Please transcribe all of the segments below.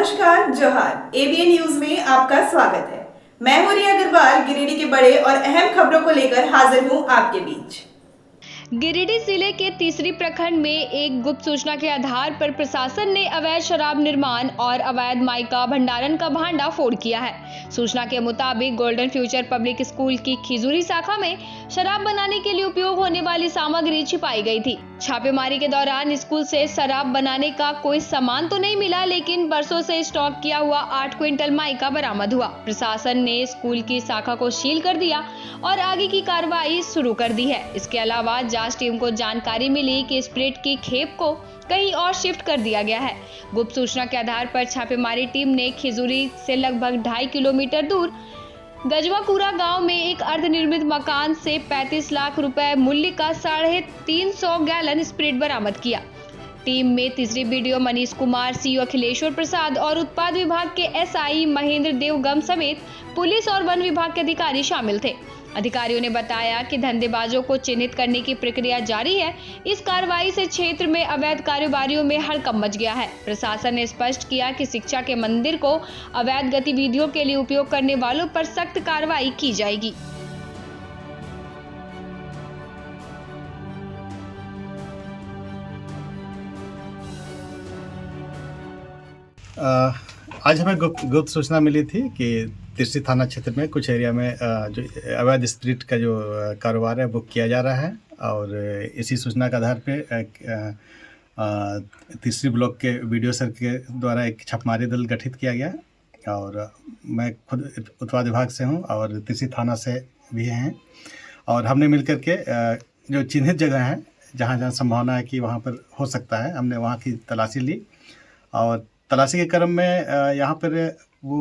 नमस्कार, जोहार। ABN news में आपका स्वागत है। मैं हूं रिया अग्रवाल। गिरिडीह के बड़े और अहम खबरों को लेकर हाजिर हूं आपके बीच। गिरिडीह जिले के तीसरी प्रखंड में एक गुप्त सूचना के आधार पर प्रशासन ने अवैध शराब निर्माण और अवैध माइका भंडारण का भांडाफोड़ किया है। सूचना के मुताबिक गोल्डन फ्यूचर पब्लिक स्कूल की खिजूरी शाखा में शराब बनाने के लिए उपयोग होने वाली सामग्री छिपाई गई थी। छापेमारी के दौरान स्कूल से शराब बनाने का कोई सामान तो नहीं मिला, लेकिन बरसों से स्टॉक किया हुआ 8 क्विंटल माइका बरामद हुआ। प्रशासन ने स्कूल की शाखा को सील कर दिया और आगे की कार्रवाई शुरू कर दी है। इसके अलावा जांच टीम को जानकारी मिली कि स्प्रिट की खेप को कहीं और शिफ्ट कर दिया गया है। गुप्त सूचना के आधार पर छापेमारी टीम ने खिजूरी से लगभग 2.5 किलोमीटर दूर गजवापुरा गांव में एक अर्धनिर्मित मकान से 35 लाख रुपए मूल्य का 350 गैलन स्प्रिट बरामद किया। टीम में तीसरी बीडीओ मनीष कुमार, सीओ अखिलेश्वर प्रसाद और उत्पाद विभाग के एसआई महेंद्र देवगम समेत पुलिस और वन विभाग के अधिकारी शामिल थे। अधिकारियों ने बताया कि धंधेबाजों को चिन्हित करने की प्रक्रिया जारी है। इस कार्रवाई से क्षेत्र में अवैध कारोबारियों में हड़कंप मच गया है। प्रशासन ने स्पष्ट किया कि शिक्षा के मंदिर को अवैध गतिविधियों के लिए उपयोग करने वालों पर सख्त कार्रवाई की जाएगी। आज हमें गुप्त सूचना मिली थी कि तीसरी थाना क्षेत्र में कुछ एरिया में जो अवैध स्प्रिट का जो कारोबार है वो किया जा रहा है, और इसी सूचना के आधार पे तीसरी ब्लॉक के बीडीओ सर के द्वारा एक छापेमारी दल गठित किया गया। और मैं खुद उत्पाद विभाग से हूँ और तीसरी थाना से भी हैं, और हमने मिलकर के जो चिन्हित जगह है जहाँ जहाँ संभावना है कि वहाँ पर हो सकता है, हमने वहाँ की तलाशी ली। और तलाशी के क्रम में यहाँ पर वो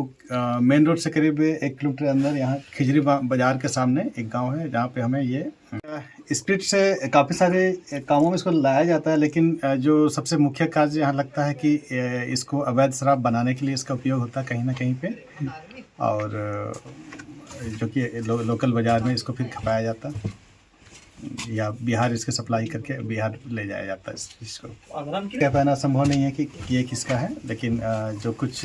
मेन रोड से करीब 1 किलोमीटर अंदर यहाँ खिजरी बाज़ार के सामने एक गांव है जहाँ पे हमें ये स्प्रिट से काफ़ी सारे कामों में इसको लाया जाता है, लेकिन जो सबसे मुख्य कार्य यहाँ लगता है कि इसको अवैध शराब बनाने के लिए इसका उपयोग होता है कहीं ना कहीं पे, और जो कि लोकल बाज़ार में इसको फिर खपाया जाता है या बिहार इसके सप्लाई करके बिहार ले जाया जाता है इसको। कह पाना संभव नहीं है कि ये किसका है, लेकिन जो कुछ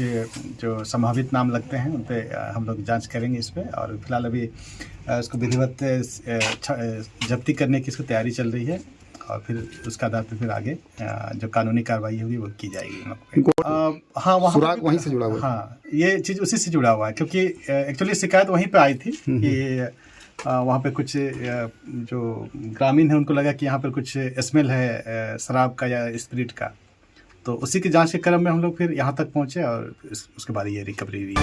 जो संभावित नाम लगते हैं उन पर हम लोग जांच करेंगे इस पर। और फिलहाल अभी इसको विधिवत जब्ती करने की इसको तैयारी चल रही है, और फिर उसके आधार पर फिर आगे जो कानूनी कार्रवाई होगी वो की जाएगी। हाँ, वहीं से जुड़ा हुआ है। हाँ, ये चीज़ उसी से जुड़ा हुआ है, क्योंकि एक्चुअली शिकायत वहीं पे आई थी कि वहाँ पे कुछ जो ग्रामीण है उनको लगा कि यहाँ पर कुछ स्मेल है शराब का या स्पिरिट का, तो उसी की जांच के क्रम में हम लोग फिर यहाँ तक पहुँचे और उसके बाद ये रिकवरी हुई।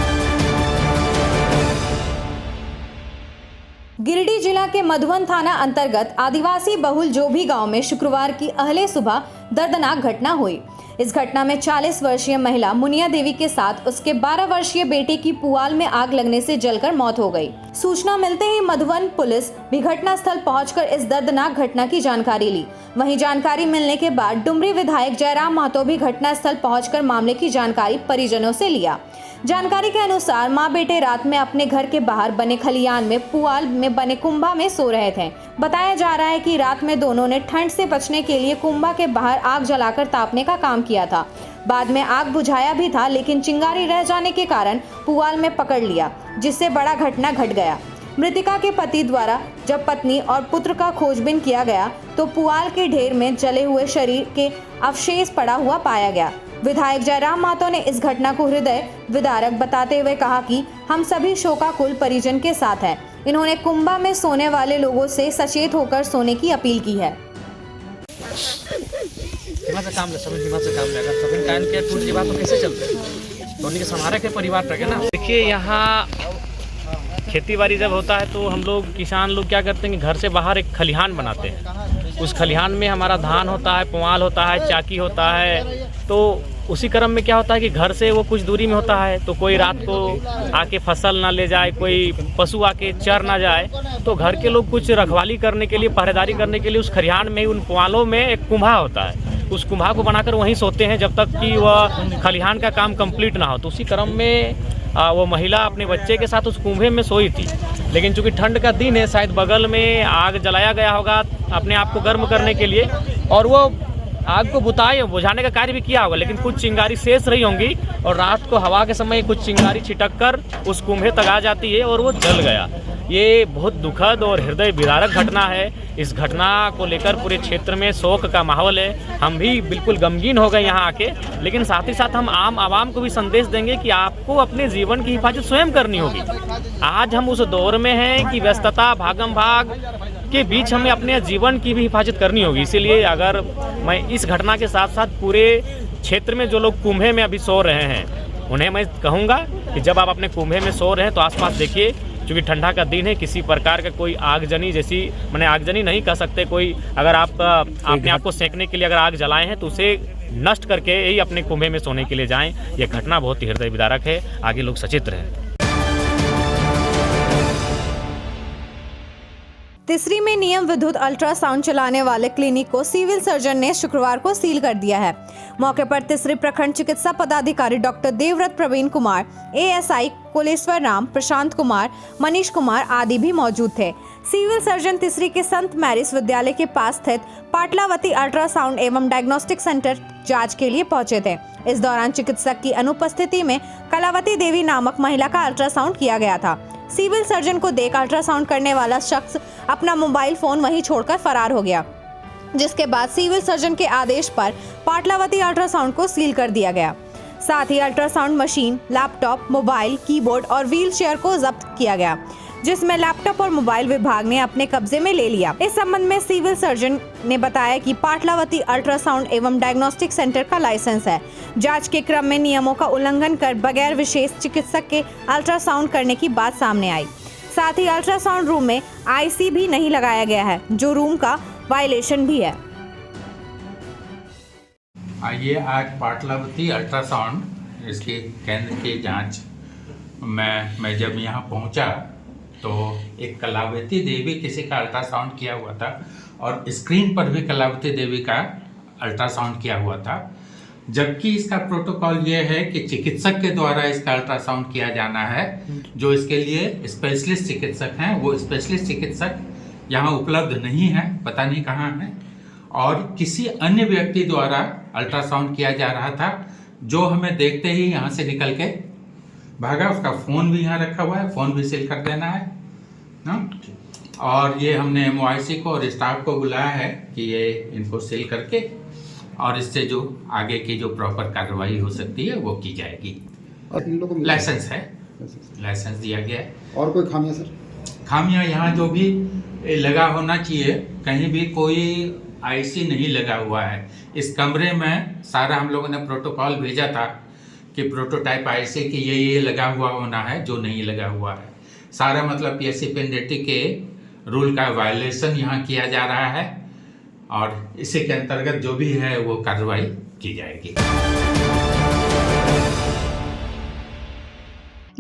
गिरिडीह जिला के मधुबन थाना अंतर्गत आदिवासी बहुल जोभी गांव में शुक्रवार की अहले सुबह दर्दनाक घटना हुई। इस घटना में 40 वर्षीय महिला मुनिया देवी के साथ उसके 12 वर्षीय बेटे की पुआल में आग लगने से जलकर मौत हो गई। सूचना मिलते ही मधुबन पुलिस भी घटनास्थल पहुंचकर इस दर्दनाक घटना की जानकारी ली। वहीं जानकारी मिलने के बाद डुमरी विधायक जयराम महतो भी घटनास्थल पहुंचकर मामले की जानकारी परिजनों से लिया। जानकारी के अनुसार मां बेटे रात में अपने घर के बाहर बने खलियान में पुआल में बने कुंभा में सो रहे थे। बताया जा रहा है कि रात में दोनों ने ठंड से बचने के लिए कुंभा के बाहर आग जलाकर तापने का काम किया था। बाद में आग बुझाया भी था, लेकिन चिंगारी रह जाने के कारण पुआल में पकड़ लिया, जिससे बड़ा घटना घट गया। मृतिका के पति द्वारा जब पत्नी और पुत्र का खोजबीन किया गया तो पुआल के ढेर में जले हुए शरीर के अवशेष पड़ा हुआ पाया गया। विधायक जयराम महतो ने इस घटना को हृदय विदारक बताते हुए कहा कि हम सभी शोकाकुल परिजन के साथ हैं। इन्होंने कुंभा में सोने वाले लोगों से सचेत होकर सोने की अपील की है। देखिए, यहाँ खेती बाड़ी जब होता है तो हम लोग किसान लोग क्या करते हैं कि घर से बाहर एक खलिहान बनाते हैं। उस खलिहान में हमारा धान होता है, पुआल होता है, चाकी होता है। तो उसी क्रम में क्या होता है कि घर से वो कुछ दूरी में होता है, तो कोई रात को आके फसल ना ले जाए, कोई पशु आके चर ना जाए, तो घर के लोग कुछ रखवाली करने के लिए, पहरेदारी करने के लिए उस खलिहान में, उन पुआलों में एक कुंभा होता है। उस कुंभा को बनाकर वहीं सोते हैं जब तक कि वह खलिहान का काम कंप्लीट ना हो। तो उसी क्रम में वो महिला अपने बच्चे के साथ उस कुंभे में सोई थी, लेकिन चूंकि ठंड का दिन है, शायद बगल में आग जलाया गया होगा अपने आप को गर्म करने के लिए, और वो आग को बुझाने का कार्य भी किया होगा, लेकिन कुछ चिंगारी शेष रही होंगी और रात को हवा के समय कुछ चिंगारी छिटक कर उस कुंभे तक आ जाती है और वो जल गया। ये बहुत दुखद और हृदय विदारक घटना है। इस घटना को लेकर पूरे क्षेत्र में शोक का माहौल है। हम भी बिल्कुल गमगीन हो गए यहाँ आके, लेकिन साथ ही साथ हम आम आवाम को भी संदेश देंगे कि आपको अपने जीवन की हिफाजत स्वयं करनी होगी। आज हम उस दौर में हैं कि व्यस्तता, भागम भाग के बीच हमें अपने जीवन की भी हिफाजत करनी होगी। इसीलिए अगर मैं इस घटना के साथ साथ पूरे क्षेत्र में जो लोग कुंभे में अभी सो रहे हैं उन्हें मैं कहूँगा कि जब आप अपने कुंभे में सो रहे हैं तो आसपास देखिए, क्योंकि ठंडा का दिन है, किसी प्रकार का कोई आगजनी जैसी, मैंने आगजनी नहीं कह सकते, कोई अगर आप अपने आप को सेंकने के लिए अगर आग जलाए हैं तो उसे नष्ट करके ही अपने कुंभे में सोने के लिए जाएं। यह घटना बहुत ही हृदय विदारक है। आगे लोग सचेत रहें। तिसरी में नियम विद्युत अल्ट्रासाउंड चलाने वाले क्लिनिक को सिविल सर्जन ने शुक्रवार को सील कर दिया है। मौके पर तिसरी प्रखंड चिकित्सा पदाधिकारी डॉक्टर देवव्रत, प्रवीण कुमार, एएसआई कुलेश्वर राम, प्रशांत कुमार, मनीष कुमार आदि भी मौजूद थे। सिविल सर्जन तिसरी के संत मैरिस विद्यालय के पास स्थित पाटलावती अल्ट्रासाउंड एवं डायग्नोस्टिक सेंटर जांच के लिए पहुंचे थे। इस दौरान चिकित्सक की अनुपस्थिति में कलावती देवी नामक महिला का अल्ट्रासाउंड किया गया था। सिविल सर्जन को देख अल्ट्रासाउंड करने वाला शख्स अपना मोबाइल फोन वहीं छोड़कर फरार हो गया, जिसके बाद सिविल सर्जन के आदेश पर पाटलावती अल्ट्रासाउंड को सील कर दिया गया। साथ ही ultrasound machine, laptop, mobile, keyboard और व्हील चेयर को जब्त किया गया, जिसमें लैपटॉप और मोबाइल विभाग ने अपने कब्जे में ले लिया। इस संबंध में सिविल सर्जन ने बताया कि पाटलावती अल्ट्रासाउंड एवं डायग्नोस्टिक सेंटर का लाइसेंस है। जांच के क्रम में नियमों का उल्लंघन कर बगैर विशेष चिकित्सक के अल्ट्रासाउंड करने की बात सामने आई। साथ ही अल्ट्रासाउंड रूम में आईसी भी नहीं लगाया गया है, जो रूम का वायलेशन भी है। आइए आज पाटलावती अल्ट्रासाउंड इसके केंद्र की जांच मैं जब यहाँ पहुँचा तो एक कलावती देवी किसी का अल्ट्रासाउंड किया हुआ था और स्क्रीन पर भी कलावती देवी का अल्ट्रासाउंड किया हुआ था, जबकि इसका प्रोटोकॉल ये है कि चिकित्सक के द्वारा इसका अल्ट्रासाउंड किया जाना है। जो इसके लिए स्पेशलिस्ट चिकित्सक हैं, वो स्पेशलिस्ट चिकित्सक यहाँ उपलब्ध नहीं है, पता नहीं कहाँ हैं, और किसी अन्य व्यक्ति द्वारा अल्ट्रासाउंड किया जा रहा था, जो हमें देखते ही यहाँ से निकल के भागा। उसका फ़ोन भी यहाँ रखा हुआ है, फ़ोन भी सील कर देना है ना। और ये हमने MOIC को और स्टाफ को बुलाया है कि ये इनको सील करके और इससे जो आगे की जो प्रॉपर कार्रवाई हो सकती है वो की जाएगी। और इन लोगों को लाइसेंस है, लाइसेंस दिया गया है। और कोई खामियां सर? खामियां यहाँ जो भी लगा होना चाहिए, कहीं भी कोई IC नहीं लगा हुआ है। इस कमरे में सारा हम लोगों ने प्रोटोकॉल भेजा था कि प्रोटोटाइप IC की ये लगा हुआ होना है, जो नहीं लगा हुआ है सारा मतलब PSC पेंडेटी के रूल का वायलेशन यहाँ किया जा रहा है और इसी के अंतर्गत जो भी है वो कार्रवाई की जाएगी।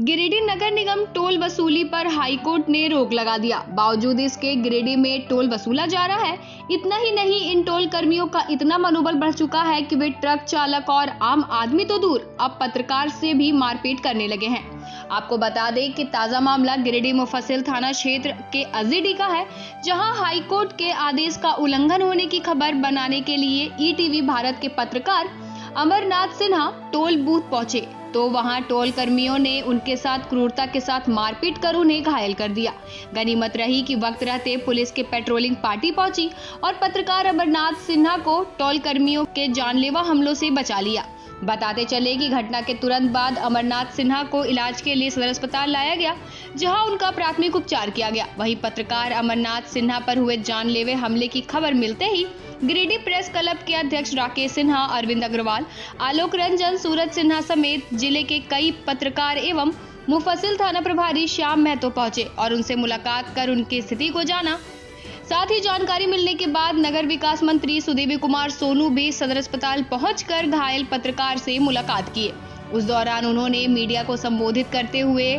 गिरिडीह नगर निगम टोल वसूली पर हाईकोर्ट ने रोक लगा दिया। बावजूद इसके गिरिडीह में टोल वसूला जा रहा है। इतना ही नहीं, इन टोल कर्मियों का इतना मनोबल बढ़ चुका है कि वे ट्रक चालक और आम आदमी तो दूर, अब पत्रकार से भी मारपीट करने लगे हैं। आपको बता दें कि ताजा मामला गिरिडीह मुफस्सिल थाना क्षेत्र के अजीडी का है, जहां हाईकोर्ट के आदेश का उल्लंघन होने की खबर बनाने के लिए ETV भारत के पत्रकार अमरनाथ सिन्हा टोल बूथ पहुंचे तो वहां टोल कर्मियों ने उनके साथ क्रूरता के साथ मारपीट कर उन्हें घायल कर दिया। गनीमत रही कि वक्त रहते पुलिस के पेट्रोलिंग पार्टी पहुंची और पत्रकार अमरनाथ सिन्हा को टोल कर्मियों के जानलेवा हमलों से बचा लिया। बताते चले कि घटना के तुरंत बाद अमरनाथ सिन्हा को इलाज के लिए सदर अस्पताल लाया गया, जहां उनका प्राथमिक उपचार किया गया। वहीं पत्रकार अमरनाथ सिन्हा पर हुए जानलेवे हमले की खबर मिलते ही गिरिडीह प्रेस क्लब के अध्यक्ष राकेश सिन्हा, अरविंद अग्रवाल, आलोक रंजन, सूरज सिन्हा समेत जिले के कई पत्रकार एवं मुफस्सिल थाना प्रभारी श्याम महतो पहुंचे और उनसे मुलाकात कर उनकी स्थिति को जाना। साथ ही जानकारी मिलने के बाद नगर विकास मंत्री सुदेवी कुमार सोनू भी सदर अस्पताल पहुंचकर घायल पत्रकार से मुलाकात किए। उस दौरान उन्होंने मीडिया को संबोधित करते हुए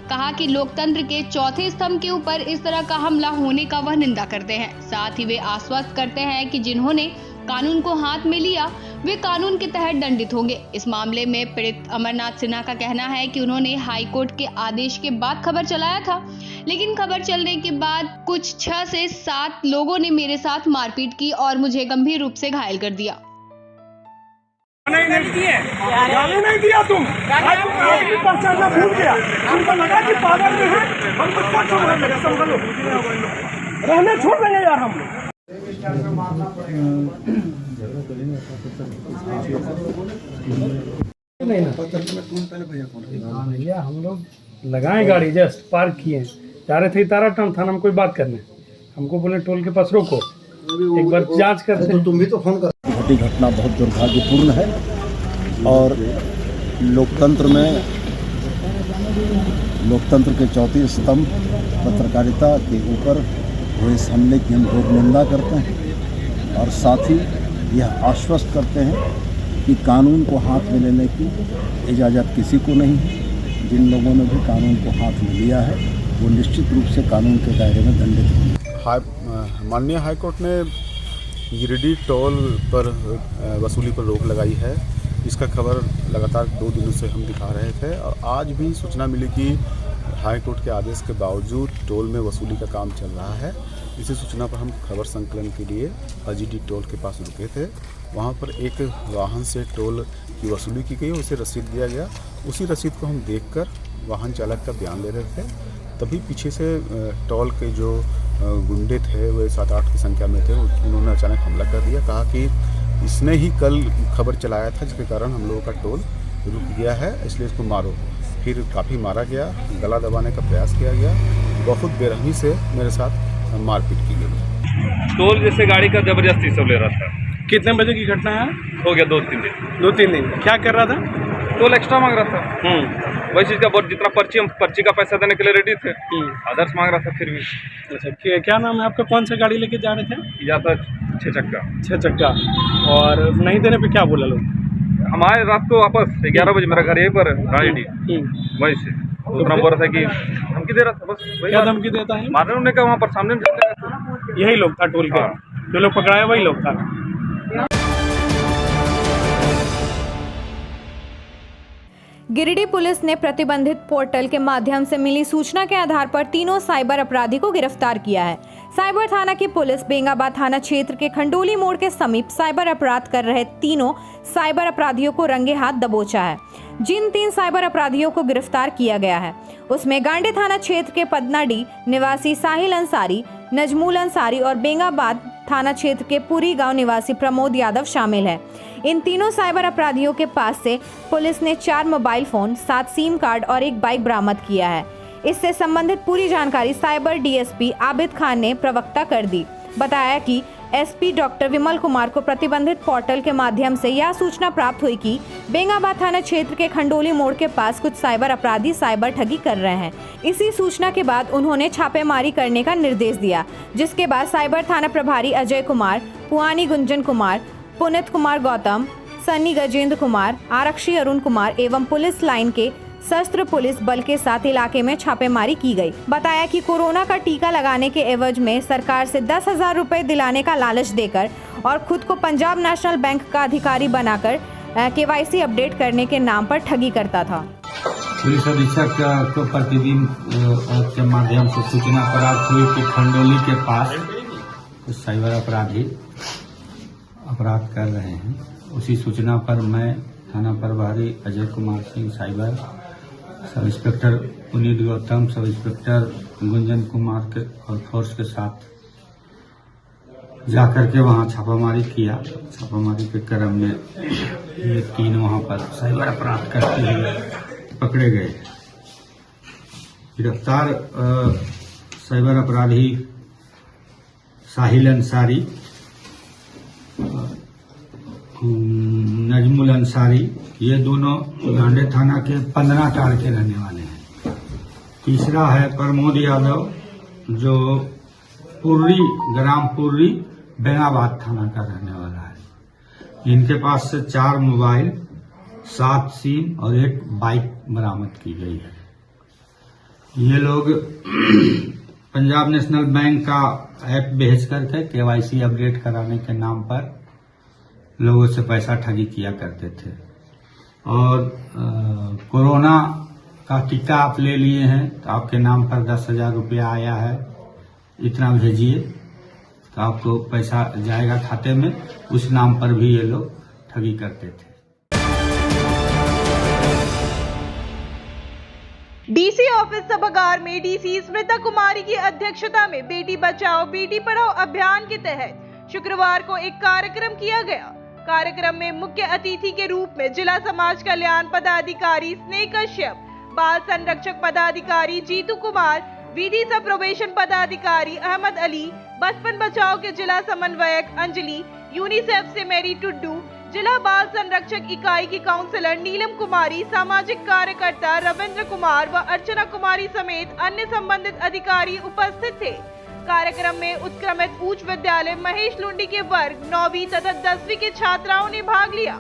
कहा कि लोकतंत्र के चौथे स्तंभ के ऊपर इस तरह का हमला होने का वह निंदा करते हैं। साथ ही वे आश्वस्त करते हैं कि जिन्होंने कानून को हाथ में लिया वे कानून के तहत दंडित होंगे। इस मामले में पीड़ित अमरनाथ सिन्हा का कहना है कि उन्होंने हाईकोर्ट के आदेश के बाद खबर चलाया था, लेकिन खबर चलने के बाद कुछ 6 से 7 लोगों ने मेरे साथ मारपीट की और मुझे गंभीर रूप से घायल कर दिया। जाने नहीं दिया तुम। आज तुम आपकी पहचानना भूल गया। हमको लगा कि पागल में है, हमको सब समझ लगा, समझ लो। रहने छोड़ देंगे यार हम लोग। नहीं ना भैया, हम लोग लगाए गाड़ी, जस्ट पार्क किए, जा रहे थे ताराटाउन थाना में कोई बात करने। हमको बोले टोल के पास रोको, एक बार जांच करते हैं। तुम भी तो फोन कर। घटी घटना बहुत दुर्भाग्यपूर्ण है और लोकतंत्र के चौथे स्तंभ पत्रकारिता के ऊपर हुए इस हमले की हम घोर निंदा करते हैं और साथ ही यह आश्वस्त करते हैं कि कानून को हाथ में लेने की इजाज़त किसी को नहीं है। जिन लोगों ने भी कानून को हाथ में लिया है वो निश्चित रूप से कानून के दायरे में दंडित होंगे। माननीय हाईकोर्ट ने गिरिडीह टोल पर वसूली पर रोक लगाई है। इसका खबर लगातार 2 दिनों से हम दिखा रहे थे और आज भी सूचना मिली कि हाईकोर्ट के आदेश के बावजूद टोल में वसूली का काम चल रहा है। इसी सूचना पर हम खबर संकलन के लिए अजीडी टोल के पास रुके थे। वहाँ पर एक वाहन से टोल की वसूली की गई, उसे रसीद दिया गया। उसी रसीद को हम देखकर वाहन चालक का बयान ले रहे थे, तभी पीछे से टोल के जो गुंडे थे, वो 7-8 की संख्या में थे, उन्होंने अचानक हमला कर दिया। कहा कि इसने ही कल खबर चलाया था जिसके कारण हम लोगों का टोल रुक गया है, इसलिए इसको मारो। फिर काफ़ी मारा गया, गला दबाने का प्रयास किया गया, बहुत बेरहमी से मेरे साथ मारपीट की गई। टोल जैसे गाड़ी का जबरदस्ती सब ले रहा था। कितने बजे की घटना है? हो गया 2-3 दिन। 2-3 दिन। क्या कर रहा था? टोल एक्स्ट्रा मांग रहा था। वही चीज़ का बहुत, जितना पर्ची का पैसा देने के लिए रेडी थे, अदर्स मांग रहा था। फिर भी अच्छा, क्या नाम है आपका? कौन सी गाड़ी लेके जा रहे थे? या था 6 चक्का। 6 चक्का। और नहीं देने पे क्या बोला लोग? हम आए रात को वापस 11 बजे, मेरा घर यहीं पर गाड़ी वहीं से उतना बोल रहा था कि धमकी दे रहा था। बस क्या धमकी देता है? मारने उन्होंने का वहाँ पर सामने में यही लोग था टोल का? जो लोग पकड़ाए वही लोग था। गिरिडीह पुलिस ने प्रतिबंधित पोर्टल के माध्यम से मिली सूचना के आधार पर तीनों साइबर अपराधी को गिरफ्तार किया है। साइबर थाना की पुलिस बेंगाबाद थाना क्षेत्र के खंडोली मोड़ के समीप साइबर अपराध कर रहे तीनों साइबर अपराधियों को रंगे हाथ दबोचा है। जिन 3 साइबर अपराधियों को गिरफ्तार किया गया है उसमें गांडी थाना क्षेत्र के पदनाडी निवासी साहिल अंसारी, नजमुल अंसारी और बेंगाबाद थाना क्षेत्र के पुरी गांव निवासी प्रमोद यादव शामिल है। इन तीनों साइबर अपराधियों के पास से पुलिस ने 4 मोबाइल फोन, 7 सिम कार्ड और 1 बाइक बरामद किया है। इससे संबंधित पूरी जानकारी साइबर डीएसपी आबिद खान ने प्रवक्ता कर दी। बताया कि एसपी डॉक्टर विमल कुमार को प्रतिबंधित पोर्टल के माध्यम से यह सूचना प्राप्त हुई कि बेंगाबाद थाना क्षेत्र के खंडोली मोड़ के पास कुछ साइबर अपराधी साइबर ठगी कर रहे हैं। इसी सूचना के बाद उन्होंने छापेमारी करने का निर्देश दिया, जिसके बाद साइबर थाना प्रभारी अजय कुमार, पुआनी गुंजन कुमार, पुनित कुमार गौतम, सन्नी गजेंद्र कुमार, आरक्षी अरुण कुमार एवं पुलिस लाइन के सशस्त्र पुलिस बल के साथ इलाके में छापेमारी की गई। बताया कि कोरोना का टीका लगाने के एवज में सरकार से 10,000 रुपए दिलाने का लालच देकर और खुद को पंजाब नेशनल बैंक का अधिकारी बनाकर KYC अपडेट करने के नाम पर ठगी करता था। पुलिस अधीक्षक को प्रतिदिन के माध्यम से सूचना प्राप्त हुई कि खंडोली के पास कुछ साइबर अपराधी अपराध कर रहे हैं। उसी सूचना पर मैं थाना प्रभारी Ajay Kumar Singh cyber, sub inspector Puneet Gautam, sub inspector Gunjan Kumar के और फोर्स के साथ जाकर के वहां छापामारी किया। छापामारी के क्रम में ये 3 वहां पर साइबर अपराध करते हुए पकड़े गए। गिरफ्तार साइबर अपराधी साहिल अंसारी, नजमुल अंसारी, ये दोनों गांडी थाना के 15 टार के रहने वाले हैं। तीसरा है प्रमोद यादव, जो ग्राम पुर्री बेंगाबाद थाना का रहने वाला है। इनके पास से 4 मोबाइल, 7 सिम और 1 बाइक बरामद की गई है। ये लोग पंजाब नेशनल बैंक का ऐप भेज करके KYC अपडेट कराने के नाम पर लोगों से पैसा ठगी किया करते थे। और कोरोना का टीका आप ले लिए हैं तो आपके नाम पर 10,000 रुपया आया है, इतना भेजिए तो आपको पैसा जाएगा खाते में। उस नाम पर भी ये लोग ठगी करते थे। डीसी ऑफिस सभागार में डीसी स्मृता कुमारी की अध्यक्षता में बेटी बचाओ बेटी पढ़ाओ अभियान के तहत शुक्रवार को एक कार्यक्रम किया गया। कार्यक्रम में मुख्य अतिथि के रूप में जिला समाज कल्याण पदाधिकारी स्नेह कश्यप, बाल संरक्षक पदाधिकारी जीतू कुमार, विधि सह प्रोबेशन पदाधिकारी अहमद अली, बचपन बचाओ के जिला समन्वयक अंजलि, यूनिसेफ से मेरी टुड्डू, जिला बाल संरक्षक इकाई की काउंसलर नीलम कुमारी, सामाजिक कार्यकर्ता रविंद्र कुमार व अर्चना कुमारी समेत अन्य संबंधित अधिकारी उपस्थित थे। कार्यक्रम में उत्क्रमित उच्च विद्यालय महेश लुंडी के वर्ग 9वीं तथा 10वीं के छात्राओं ने भाग लिया।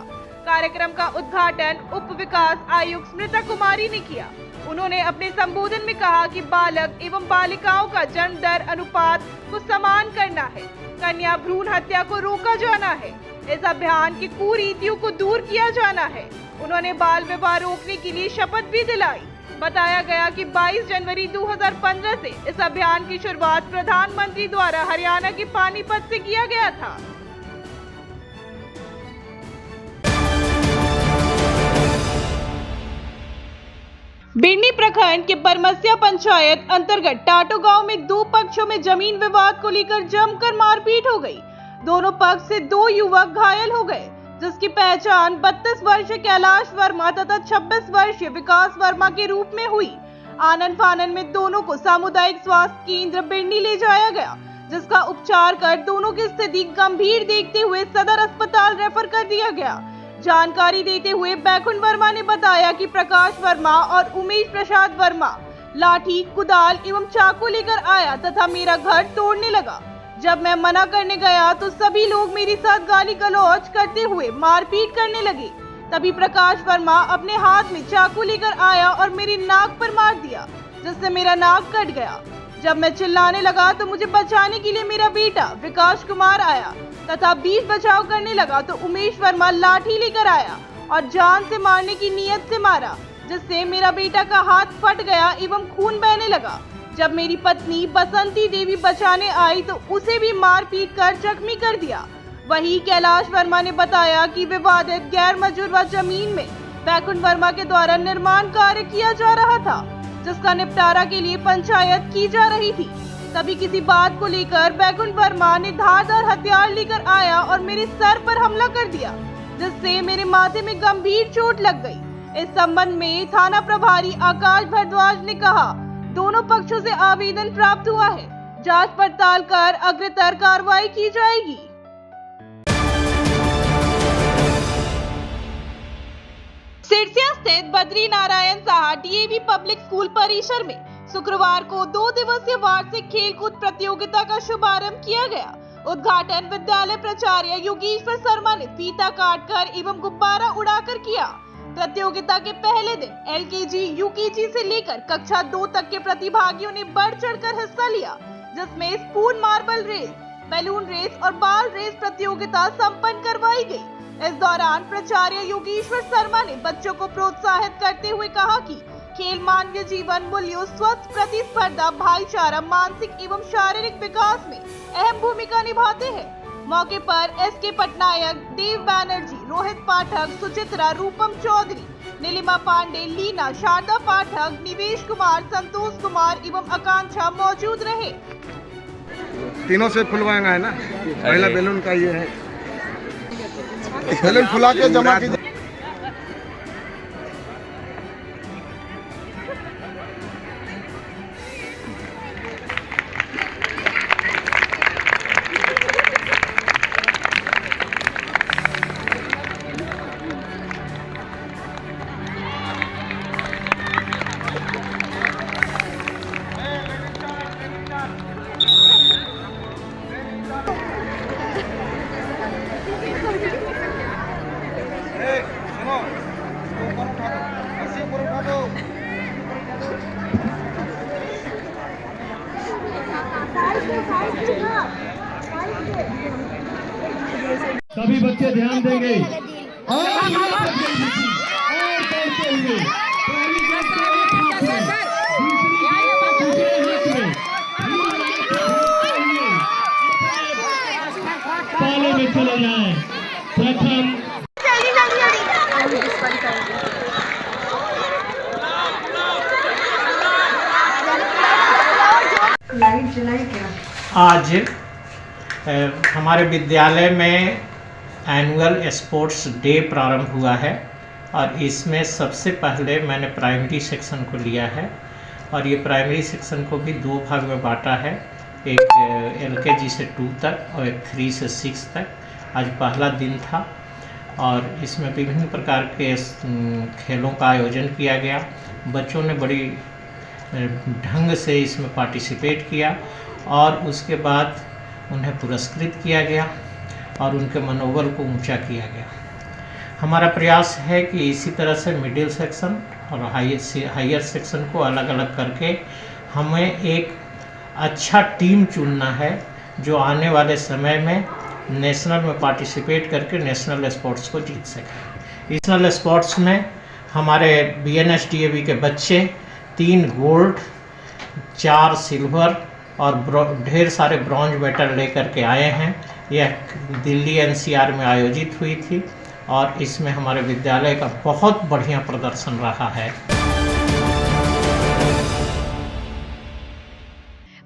कार्यक्रम का उद्घाटन उप विकास आयुक्त स्मृता कुमारी ने किया। उन्होंने अपने संबोधन में कहा कि बालक एवं बालिकाओं का जन्म दर अनुपात को समान करना है, कन्या भ्रूण हत्या को रोका जाना है, इस अभियान की कुरीतियों को दूर किया जाना है। उन्होंने बाल विवाह रोकने के लिए शपथ भी दिलाई। बताया गया कि 22 जनवरी 2015 से इस अभियान की शुरुआत प्रधानमंत्री द्वारा हरियाणा के पानीपत से किया गया था। बिरनी प्रखंड के बरमसिया पंचायत अंतर्गत टाटो गांव में दो पक्षों में जमीन विवाद को लेकर जमकर मारपीट हो गई। दोनों पक्ष से दो युवक घायल हो गए, जिसकी पहचान 32 वर्षीय कैलाश वर्मा तथा 26 वर्षीय विकास वर्मा के रूप में हुई। आनन फानन में दोनों को सामुदायिक स्वास्थ्य केंद्र बिरनी ले जाया गया, जिसका उपचार कर दोनों की स्थिति गंभीर देखते हुए सदर अस्पताल रेफर कर दिया गया। जानकारी देते हुए बैकुंठ वर्मा ने बताया कि प्रकाश वर्मा और उमेश प्रसाद वर्मा लाठी, कुदाल एवं चाकू लेकर आया तथा मेरा घर तोड़ने लगा। जब मैं मना करने गया तो सभी लोग मेरे साथ गाली गलौज करते हुए मारपीट करने लगे। तभी प्रकाश वर्मा अपने हाथ में चाकू लेकर आया और मेरी नाक पर मार दिया, जिससे मेरा नाक कट गया। जब मैं चिल्लाने लगा तो मुझे बचाने के लिए मेरा बेटा विकास कुमार आया तथा बीच बचाव करने लगा तो उमेश वर्मा लाठी लेकर आया और जान से मारने की नीयत से मारा, जिससे मेरा बेटा का हाथ फट गया एवं खून बहने लगा। जब मेरी पत्नी बसंती देवी बचाने आई तो उसे भी मार पीट कर जख्मी कर दिया। वहीं कैलाश वर्मा ने बताया कि विवादित गैर मजूरवा जमीन में बैकुंठ वर्मा के द्वारा निर्माण कार्य किया जा रहा था, जिसका निपटारा के लिए पंचायत की जा रही थी। तभी किसी बात को लेकर बैकुंठ वर्मा ने धारदार हथियार लेकर आया और मेरे सर पर हमला कर दिया, जिससे मेरे माथे में गंभीर चोट लग गई। इस संबंध में थाना प्रभारी आकाश भारद्वाज ने कहा, दोनों पक्षों से आवेदन प्राप्त हुआ है, जांच पड़ताल कर अग्रतर कार्रवाई की जाएगी। सिरसिया स्थित Badri Narayan Saha DAV public school परिसर में शुक्रवार को 2 दिवसीय वार्षिक खेलकूद प्रतियोगिता का शुभारंभ किया गया। उद्घाटन विद्यालय प्राचार्य योगेश्वर शर्मा ने फीता काटकर एवं गुब्बारा उड़ाकर किया। प्रतियोगिता के पहले दिन एलकेजी, यूकेजी से लेकर कक्षा 2 तक के प्रतिभागियों ने बढ़ चढ़कर हिस्सा लिया, जिसमें spoon marble race, balloon race और बाल रेस प्रतियोगिता संपन्न करवाई गई। इस दौरान प्राचार्य योगेश्वर शर्मा ने बच्चों को प्रोत्साहित करते हुए कहा कि खेल मानवीय जीवन मूल्यों, स्वस्थ प्रतिस्पर्धा, भाईचारा, मानसिक एवं शारीरिक विकास में अहम भूमिका निभाते हैं। मौके पर एसके पटनायक, देव बैनर्जी, रोहित पाठक, सुचित्रा, रूपम चौधरी, नीलिमा पांडे, लीना, शारदा पाठक, निवेश कुमार, संतोष कुमार एवं आकांक्षा मौजूद रहे। तीनों से फुलवाएंगा है ना, पहला बैलून का ये है, बैलून फुला के जमा कीजिए। सभी बच्चे ध्यान देंगे पाले में चले जाए। प्रथम आज हमारे विद्यालय में एनुअल स्पोर्ट्स डे प्रारंभ हुआ है और इसमें सबसे पहले मैंने प्राइमरी सेक्शन को लिया है और ये प्राइमरी सेक्शन को भी 2 भाग में बांटा है, एक LKG से 2 तक और एक 3 से 6 तक। आज पहला दिन था और इसमें विभिन्न प्रकार के खेलों का आयोजन किया गया। बच्चों ने बड़ी ढंग से इसमें पार्टिसिपेट किया और उसके बाद उन्हें पुरस्कृत किया गया और उनके मनोबल को ऊंचा किया गया। हमारा प्रयास है कि इसी तरह से मिडिल सेक्शन और हायर सेक्शन को अलग अलग करके हमें एक अच्छा टीम चुनना है जो आने वाले समय में नेशनल में पार्टिसिपेट करके नेशनल स्पोर्ट्स को जीत सके। नेशनल स्पोर्ट्स में हमारे BNSDAV के बच्चे 3 गोल्ड, 4 सिल्वर और ढेर सारे ब्रॉन्ज मेडल लेकर के आए हैं। यह दिल्ली NCR में आयोजित हुई थी और इसमें हमारे विद्यालय का बहुत बढ़िया प्रदर्शन रहा है।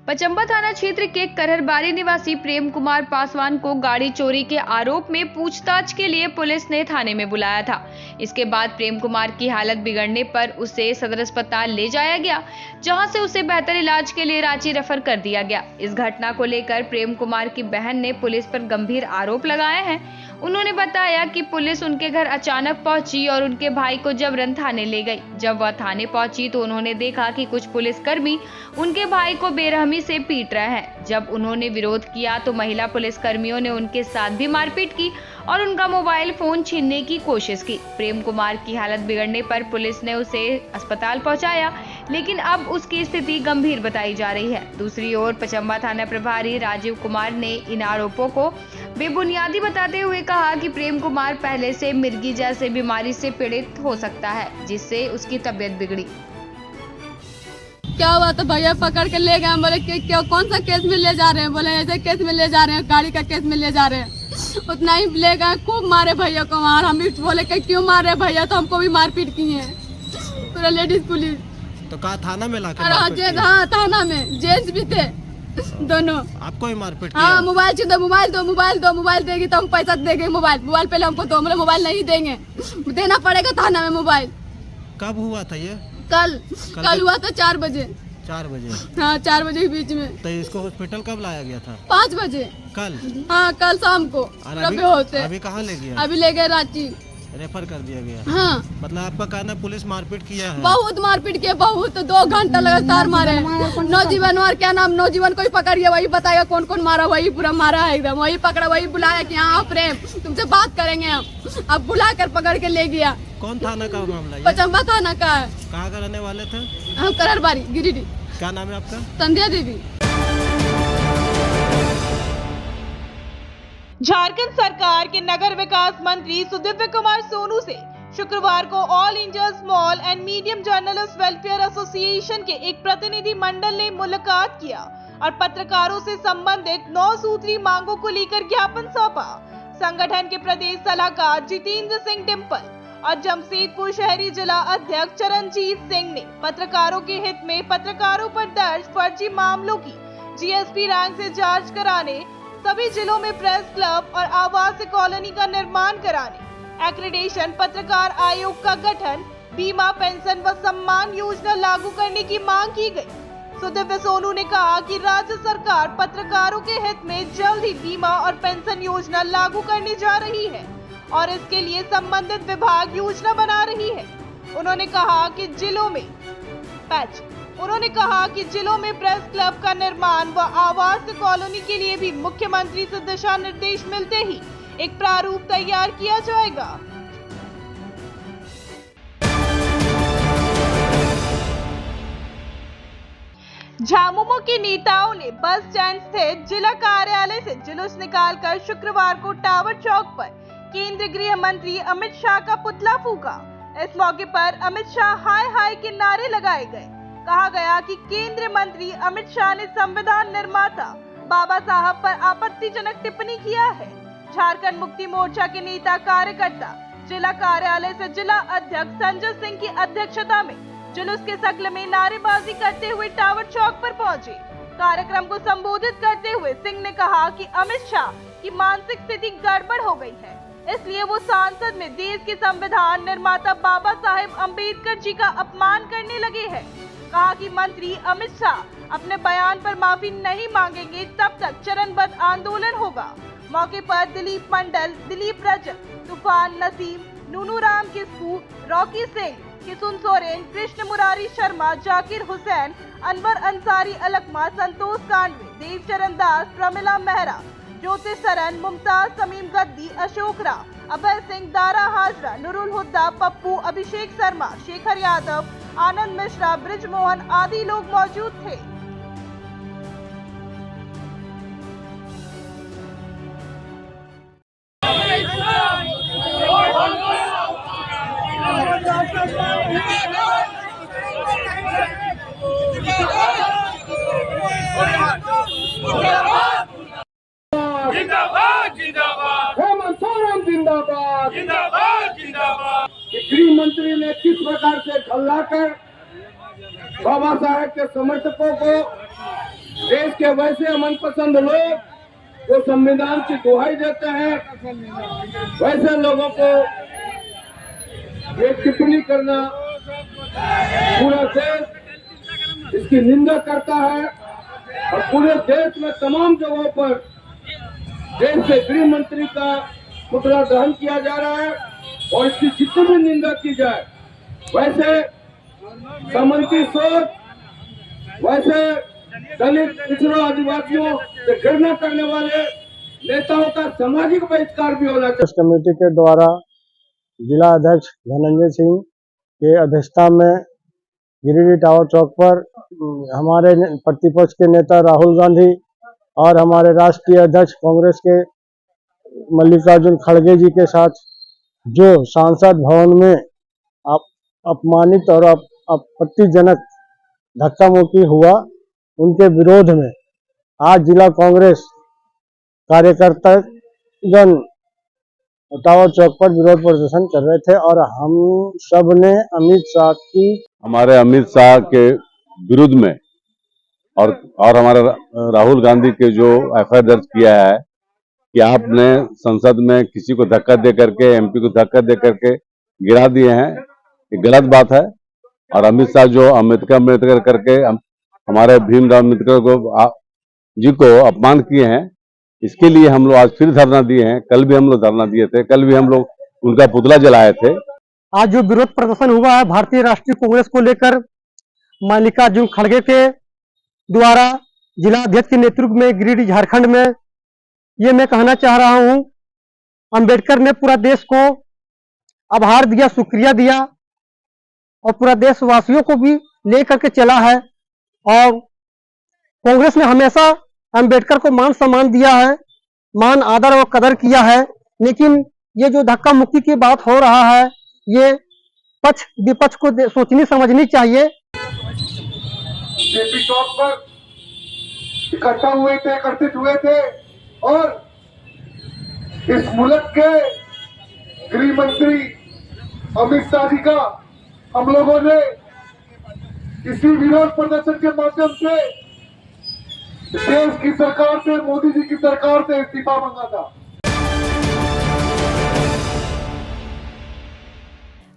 पचंबा थाना क्षेत्र के करहरबारी निवासी प्रेम कुमार पासवान को गाड़ी चोरी के आरोप में पूछताछ के लिए पुलिस ने थाने में बुलाया था। इसके बाद प्रेम कुमार की हालत बिगड़ने पर उसे सदर अस्पताल ले जाया गया, जहां से उसे बेहतर इलाज के लिए रांची रेफर कर दिया गया। इस घटना को लेकर प्रेम कुमार की बहन ने पुलिस पर गंभीर आरोप लगाए हैं। उन्होंने बताया कि पुलिस उनके घर अचानक पहुंची और उनके भाई को जबरन थाने ले गई। जब वह थाने पहुंची तो उन्होंने देखा कि कुछ पुलिसकर्मी उनके भाई को बेरहमी से पीट रहे हैं। जब उन्होंने विरोध किया तो महिला पुलिसकर्मियों ने उनके साथ भी मारपीट की और उनका मोबाइल फोन छीनने की कोशिश की। प्रेम कुमार की हालत बिगड़ने पर पुलिस ने उसे अस्पताल पहुंचाया, लेकिन अब उसकी स्थिति गंभीर बताई जा रही है। दूसरी ओर पचंबा थाना प्रभारी राजीव कुमार ने इन आरोपों को बेबुनियादी बताते हुए कहा कि प्रेम कुमार पहले से मिर्गी जैसे बीमारी से पीड़ित हो सकता है, जिससे उसकी तबीयत बिगड़ी। क्या हुआ तो भैया पकड़ के ले गए। हम बोले क्या कौन सा केस में ले जा रहे हैं? बोले ऐसे केस में ले जा रहे हैं, गाड़ी का केस में ले जा रहे हैं। उतना ही ले गए, खूब मारे भैया को वहाँ। हम भी बोले कि क्यों मार रहे भैया, तो हमको भी मारपीट किए हैं पूरा लेडीज पुलिस। तो कहा थाना में लाकर? हाँ थाना में जेंट्स भी थे दोनों। आपको ही मारपीट? हाँ मोबाइल चाहिए, मोबाइल देगी तो हम पैसा देंगे। मोबाइल पहले हमको दो, बोले मोबाइल नहीं देंगे, देना पड़ेगा थाना में मोबाइल। कब हुआ था ये? कल हुआ था 4 बजे। 4 बजे? हाँ 4 बजे के बीच में। तो इसको हॉस्पिटल कब लाया गया था? 5 बजे कल? हाँ कल शाम को। अभी कहाँ ले गया? अभी ले गए रांची, रेफर कर दिया गया। हाँ मतलब आपका कहना पुलिस मारपीट किया है? बहुत मारपीट किया, बहुत। 2 घंटा लगातार मारे। नौजीवन और क्या नाम, नौजीवन को ही पकड़िए, वही बताएगा कौन कौन मारा। वही पूरा मारा है एकदम, वही पकड़ा, वही बुलाया कि हाँ प्रेम तुमसे बात करेंगे हम। अब बुला कर पकड़ के ले गया। कौन थाना का मामला है? पचंबा थाना का है। कहाँ का रहने वाले थे? हम करहरबारी, गिरिडीह। क्या नाम है आपका? संध्या देवी। झारखंड सरकार के नगर विकास मंत्री सुदिव्य कुमार सोनू से शुक्रवार को all India small and medium journalist welfare association के एक प्रतिनिधि मंडल ने मुलाकात किया और पत्रकारों से संबंधित 9 सूत्री मांगों को लेकर ज्ञापन सौंपा। संगठन के प्रदेश सलाहकार जितेंद्र सिंह डिम्पल और जमशेदपुर शहरी जिला अध्यक्ष चरणजीत सिंह ने पत्रकारों के हित में पत्रकारों पर दर्ज फर्जी मामलों की GSP रैंक से जांच कराने, सभी जिलों में प्रेस क्लब और आवास कॉलोनी का निर्माण कराने, एक्रेडिटेशन पत्रकार आयोग का गठन, बीमा, पेंशन व सम्मान योजना लागू करने की मांग की गई। सुदिव्य सोनू ने कहा कि राज्य सरकार पत्रकारों के हित में जल्द ही बीमा और पेंशन योजना लागू करने जा रही है और इसके लिए संबंधित विभाग योजना बना रही है। उन्होंने कहा कि जिलों में प्रेस क्लब का निर्माण व आवास कॉलोनी के लिए भी मुख्यमंत्री से दिशा निर्देश मिलते ही एक प्रारूप तैयार किया जाएगा। झामुमो के नेताओं ने बस स्टैंड स्थित जिला कार्यालय से जुलूस निकालकर शुक्रवार को टावर चौक पर केंद्रीय गृह मंत्री अमित शाह का पुतला फूका। इस मौके पर अमित शाह हाय हाय के नारे लगाए गए। कहा गया कि केंद्रीय मंत्री अमित शाह ने संविधान निर्माता बाबा साहब पर आपत्तिजनक टिप्पणी किया है। झारखंड मुक्ति मोर्चा के नेता कार्यकर्ता जिला कार्यालय से जिला अध्यक्ष संजय सिंह की अध्यक्षता में जुलूस के शक्ल में नारेबाजी करते हुए टावर चौक पर पहुंचे। कार्यक्रम को संबोधित करते हुए सिंह ने कहा कि अमित शाह की मानसिक स्थिति गड़बड़ हो गई है, इसलिए वो संसद में देश के संविधान निर्माता बाबा साहेब अम्बेडकर जी का अपमान करने लगे हैं। कहा कि मंत्री अमित शाह अपने बयान पर माफी नहीं मांगेंगे तब तक चरणबद्ध आंदोलन होगा। मौके पर दिलीप मंडल, दिलीप रजक, तूफान नसीम, नूनू राम किस्कू, रॉकी सिंह, किसुन सोरेन, कृष्ण मुरारी शर्मा, जाकिर हुसैन, अनवर अंसारी अलकमा, संतोष कांडवे, देवचरण दास, प्रमिला मेहरा, ज्योति सरन, मुमताज, समीम गद्दी, अशोक राव, अभय सिंह, दारा हाजरा, नुरुल हुड्डा, पप्पू, अभिषेक शर्मा, शेखर यादव, आनंद मिश्रा, ब्रिजमोहन आदि लोग मौजूद थे। गृह मंत्री ने किस प्रकार से खल्लाकर बाबा साहेब के समर्थकों को, देश के वैसे मनपसंद लोग जो संविधान की दुहाई देते हैं, वैसे लोगों को ये टिप्पणी करना, पूरा देश इसकी निंदा करता है और पूरे देश में तमाम जगहों पर देश के गृह मंत्री का पुतला दहन किया जा रहा है और इसकी जितनी भी निंदा की जाए, वैसे सामंती सोच, वैसे दलित पिछड़ों आदिवासियों से घृणा करने वाले नेताओं का सामाजिक बहिष्कार भी होना चाहिए। कमेटी के द्वारा जिला अध्यक्ष धनंजय सिंह के अध्यक्षता में गिरिडीह टावर चौक पर हमारे प्रतिपक्ष के नेता राहुल गांधी और हमारे राष्ट्रीय अध्यक्ष कांग्रेस के मल्लिकार्जुन खड़गे जी के साथ जो सांसद भवन में अपमानित और आपत्तिजनक धक्का मुक्की हुआ, उनके विरोध में आज जिला कांग्रेस कार्यकर्ता जन टावर चौक पर विरोध प्रदर्शन कर रहे थे और हम सब ने हमारे अमित शाह के विरुद्ध में और हमारे राहुल गांधी के जो एफआईआर दर्ज किया है कि आपने संसद में किसी को धक्का दे करके, एमपी को धक्का दे करके गिरा दिए हैं, ये गलत बात है। और अमित शाह जो अम्बेडकर करके हमारे भीमराव अम्बेडकर जी को अपमान किए हैं, इसके लिए हम लोग आज फिर धरना दिए हैं। कल भी हम लोग धरना दिए थे, कल भी हम लोग उनका पुतला जलाए थे। आज जो विरोध प्रदर्शन हुआ है भारतीय राष्ट्रीय कांग्रेस को लेकर, मल्लिकार्जुन खड़गे के द्वारा जिला अध्यक्ष के नेतृत्व में गिरिडीह झारखंड में, ये मैं कहना चाह रहा हूं, अंबेडकर ने पूरा देश को आभार दिया, शुक्रिया दिया और पूरा देशवासियों को भी लेकर के चला है और कांग्रेस ने हमेशा अंबेडकर को मान सम्मान दिया है, मान आदर और कदर किया है। लेकिन ये जो धक्का मुक्की की बात हो रहा है, ये पक्ष विपक्ष को सोचनी समझनी चाहिए। जेपी चौक पर इकट्ठा हुए थे, एकत्रित हुए थे और इस मुल्क के गृह मंत्री अमित शाह जी का हम लोगों ने इसी विरोध प्रदर्शन के माध्यम से देश की सरकार से, मोदी जी की सरकार से इस्तीफा मांगा था।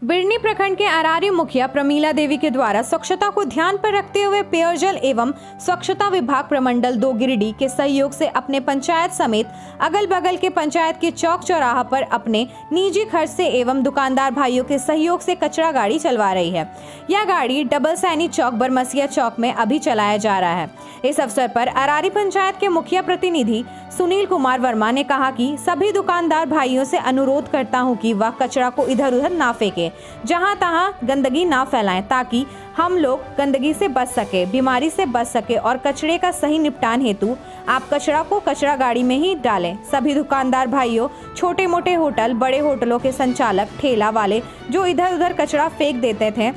बिरनी प्रखंड के अरारी मुखिया प्रमीला देवी के द्वारा स्वच्छता को ध्यान पर रखते हुए पेयजल एवं स्वच्छता विभाग प्रमंडल 2 गिरिडीह के सहयोग से अपने पंचायत समेत अगल बगल के पंचायत के चौक चौराहा पर अपने निजी खर्च से एवं दुकानदार भाइयों के सहयोग से कचरा गाड़ी चलवा रही है। यह गाड़ी डबल सैनी चौक बरमसिया चौक में अभी चलाया जा रहा है। इस अवसर पर अरारी पंचायत के मुखिया प्रतिनिधि सुनील कुमार वर्मा ने कहा कि सभी दुकानदार भाइयों से अनुरोध करता हूं कि वह कचरा को इधर उधर ना फेंके, जहां तहां गंदगी ना फैलाएं, ताकि हम लोग गंदगी से बच सके, बीमारी से बच सके और कचरे का सही निपटान हेतु आप कचरा को कचरा गाड़ी में ही डालें। सभी दुकानदार भाइयों, छोटे मोटे होटल, बड़े होटलों के संचालक, ठेला वाले जो इधर उधर कचरा फेंक देते थे,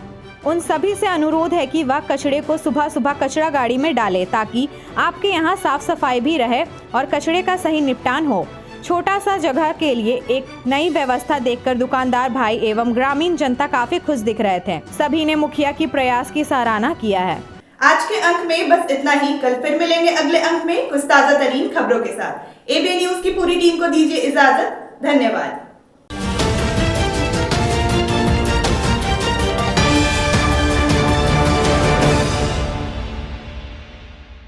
उन सभी से अनुरोध है कि वह कचरे को सुबह सुबह कचरा गाड़ी में डालें, ताकि आपके यहाँ साफ सफाई भी रहे और कचरे का सही निपटान हो। छोटा सा जगह के लिए एक नई व्यवस्था देखकर दुकानदार भाई एवं ग्रामीण जनता काफी खुश दिख रहे थे। सभी ने मुखिया की प्रयास की सराहना किया है। आज के अंक में बस इतना ही। कल फिर मिलेंगे अगले अंक में कुछ ताजा तरीन खबरों के साथ। एबीएन न्यूज की पूरी टीम को दीजिए इजाजत। धन्यवाद।